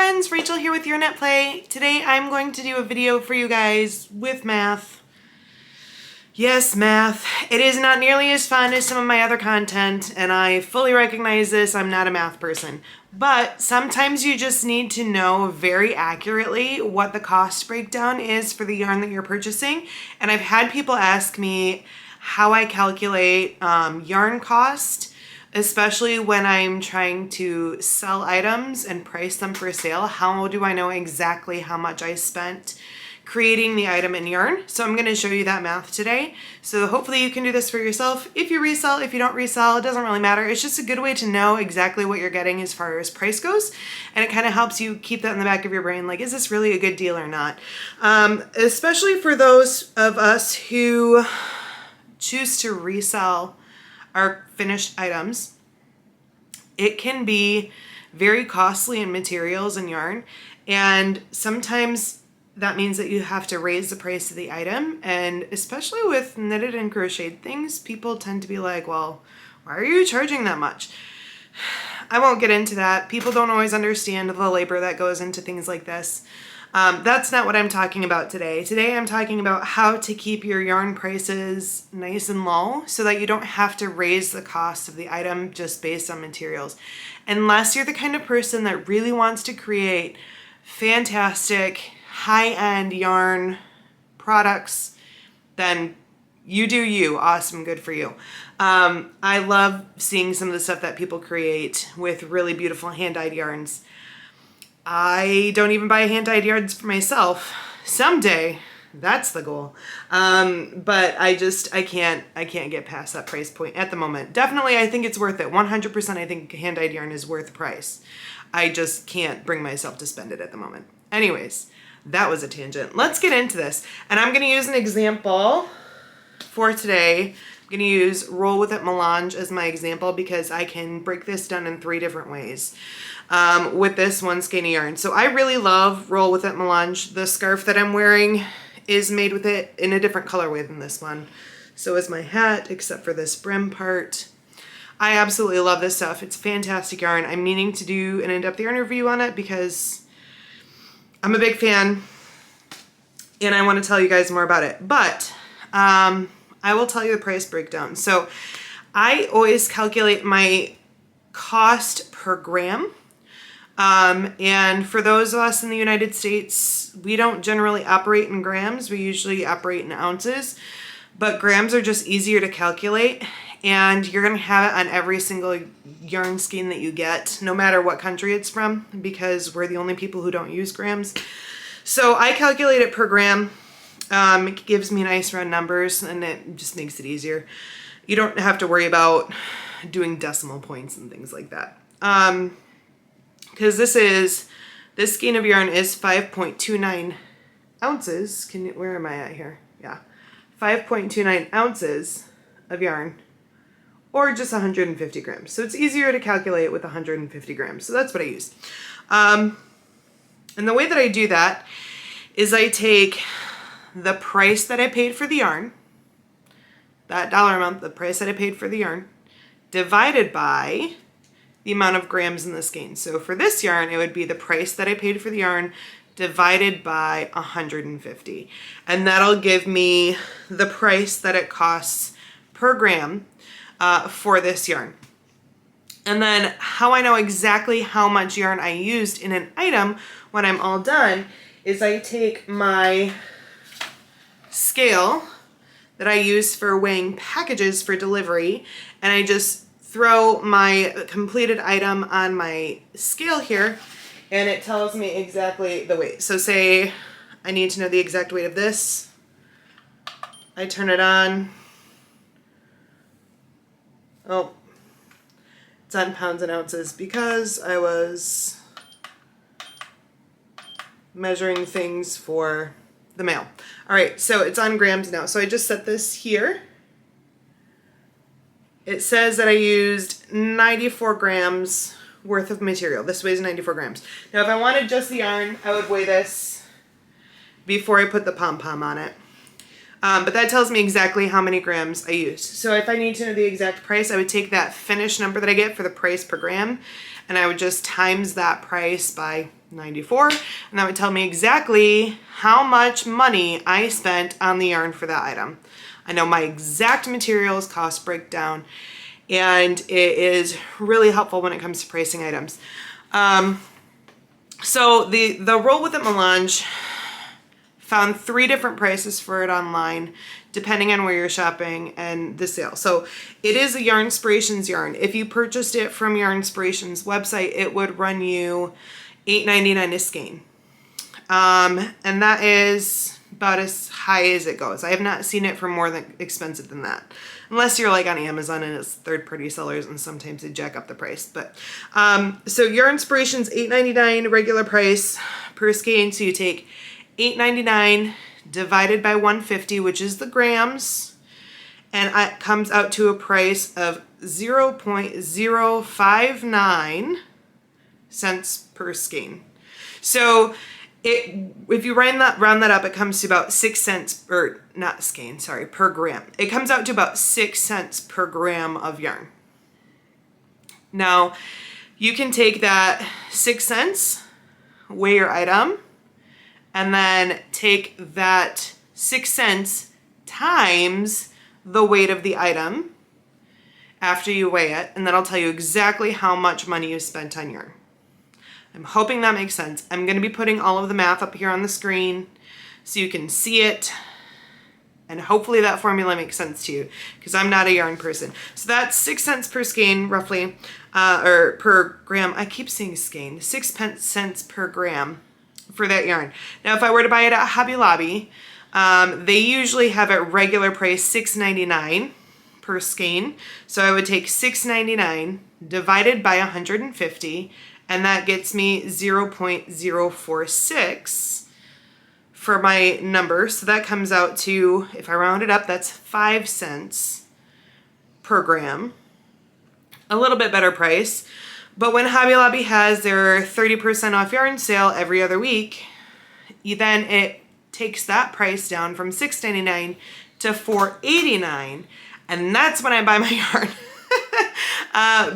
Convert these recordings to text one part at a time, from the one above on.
friends, Rachel here with Yarn at Play. Today I'm going to do a video for you guys with math. Yes, math. It is not nearly as fun as some of my other content, and I fully recognize this. I'm not a math person. But sometimes you just need to know very accurately what the cost breakdown is for the yarn that you're purchasing. And I've had people ask me how I calculate yarn cost, especially when I'm trying to sell items and price them for sale. How do I know exactly how much I spent creating the item in yarn? So I'm going to show you that math today. So hopefully you can do this for yourself. If you resell, if you don't resell, it doesn't really matter. It's just a good way to know exactly what you're getting as far as price goes. And it kind of helps you keep that in the back of your brain. Like, is this really a good deal or not? Especially for those of us who choose to resell our finished items. It can be very costly in materials and yarn, and sometimes that means that you have to raise the price of the item. And especially with knitted and crocheted things, people tend to be like, well, why are you charging that much? I won't get into that. People don't always understand the labor that goes into things like this. That's not what I'm talking about today. Today I'm talking about how to keep your yarn prices nice and low so that you don't have to raise the cost of the item just based on materials. Unless you're the kind of person that really wants to create fantastic high-end yarn products, then you do you. Awesome, good for you. I love seeing some of the stuff that people create with really beautiful hand-dyed yarns. I don't even buy hand-dyed yarns for myself. Someday, that's the goal. But I can't get past that price point at the moment. Definitely, I think it's worth it. 100% I think hand-dyed yarn is worth the price. I just can't bring myself to spend it at the moment. Anyways, that was a tangent. Let's get into this. And I'm gonna use an example for today. I'm gonna use Roll With It Melange as my example because I can break this down in 3 different ways with this one skein of yarn. So I really love Roll With It Melange. The scarf that I'm wearing is made with it in a different colorway than this one. So is my hat, except for this brim part. I absolutely love this stuff. It's fantastic yarn. I'm meaning to do an in-depth yarn review on it because I'm a big fan and I want to tell you guys more about it. But I will tell you the price breakdown. So I always calculate my cost per gram. And for those of us in the United States, we don't generally operate in grams. We usually operate in ounces, but grams are just easier to calculate. And you're going to have it on every single yarn skein that you get, no matter what country it's from, because we're the only people who don't use grams. So I calculate it per gram. It gives me nice round numbers and it just makes it easier. You don't have to worry about doing decimal points and things like that. Because this skein of yarn is 5.29 ounces. Where am I at here? Yeah. 5.29 ounces of yarn, or just 150 grams. So it's easier to calculate with 150 grams. So that's what I use. And the way that I do that is I take the price that I paid for the yarn, that dollar amount, the price that I paid for the yarn, divided by the amount of grams in the skein. So for this yarn, it would be the price that I paid for the yarn divided by 150. And that'll give me the price that it costs per gram for this yarn. And then how I know exactly how much yarn I used in an item when I'm all done is I take my scale that I use for weighing packages for delivery, and I just throw my completed item on my scale here, and it tells me exactly the weight. So say I need to know the exact weight of this. I turn it on. Oh, it's on pounds and ounces because I was measuring things for the mail. All right, so it's on grams now. So I just set this here. It says that I used 94 grams worth of material. This weighs 94 grams. Now, if I wanted just the yarn, I would weigh this before I put the pom-pom on it. But that tells me exactly how many grams I used. So if I need to know the exact price, I would take that finished number that I get for the price per gram, and I would just times that price by 94, and that would tell me exactly how much money I spent on the yarn for that item. I know my exact materials cost breakdown, and it is really helpful when it comes to pricing items. So the Roll With It Melange found 3 different prices for it online, depending on where you're shopping and the sale. So it is a Yarnspirations yarn. If you purchased it from Yarnspirations website, it would run you $8.99 a skein. And that is about as high as it goes. I have not seen it for more than expensive than that. Unless you're like on Amazon and it's third-party sellers, and sometimes they jack up the price. But so Yarnspirations $8.99 regular price per skein. So you take $8.99 divided by 150, which is the grams, and it comes out to a price of 0.059 cents per skein. So if you round that up, it comes to about 6 cents, or not skein, sorry, per gram. It comes out to about 6 cents per gram of yarn. Now, you can take that 6 cents, weigh your item, and then take that 6 cents times the weight of the item after you weigh it, and that'll tell you exactly how much money you spent on yarn. I'm hoping that makes sense. I'm going to be putting all of the math up here on the screen so you can see it, and hopefully that formula makes sense to you, because I'm not a yarn person. So that's 6 cents per skein, roughly, or per gram. I keep saying skein. 6 cents per gram for that yarn. Now, if I were to buy it at Hobby Lobby, they usually have it regular price $6.99 per skein. So I would take $6.99 divided by 150, and that gets me 0.046 for my number. So that comes out to, if I round it up, that's 5 cents per gram. A little bit better price. But when Hobby Lobby has their 30% off yarn sale every other week, then it takes that price down from $6.99 to $4.89, and that's when I buy my yarn.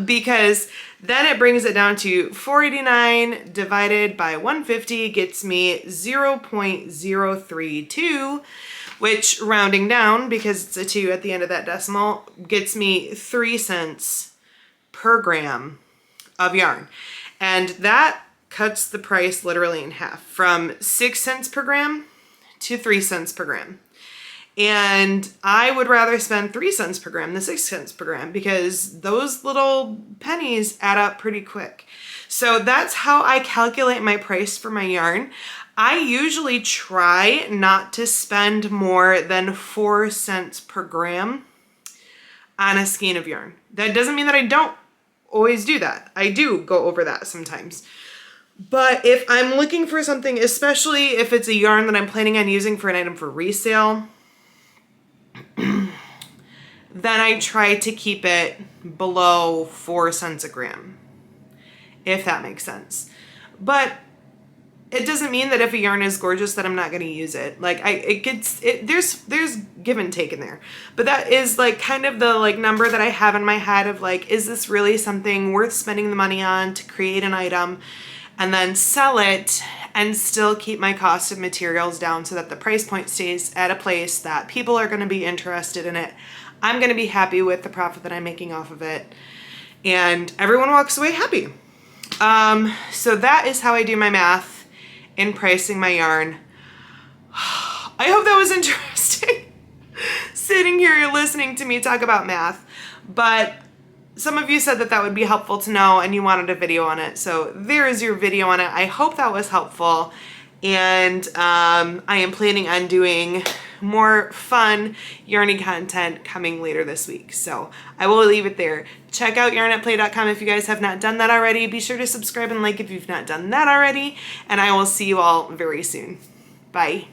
Because then it brings it down to $4.89 divided by 150 gets me 0.032, which, rounding down, because it's a 2 at the end of that decimal, gets me 3 cents per gram of yarn. And that cuts the price literally in half, from 6 cents per gram to 3 cents per gram. And I would rather spend 3 cents per gram than 6 cents per gram, because those little pennies add up pretty quick. So that's how I calculate my price for my yarn. I usually try not to spend more than 4 cents per gram on a skein of yarn. That doesn't mean that I don't always do that. I do go over that sometimes. But if I'm looking for something, especially if it's a yarn that I'm planning on using for an item for resale, then I try to keep it below 4 cents a gram, if that makes sense. But it doesn't mean that if a yarn is gorgeous that I'm not going to use it. Like, there's give and take in there. But that is like kind of the like number that I have in my head of like, is this really something worth spending the money on to create an item and then sell it and still keep my cost of materials down so that the price point stays at a place that people are going to be interested in it. I'm going to be happy with the profit that I'm making off of it, and everyone walks away happy. So that is how I do my math in pricing my yarn. I hope that was interesting, sitting here listening to me talk about math, but some of you said that that would be helpful to know and you wanted a video on it. So there is your video on it. I hope that was helpful, and I am planning on doing more fun yarny content coming later this week. So I will leave it there. Check out yarnatplay.com if you guys have not done that already. Be sure to subscribe and like if you've not done that already, and I will see you all very soon. Bye.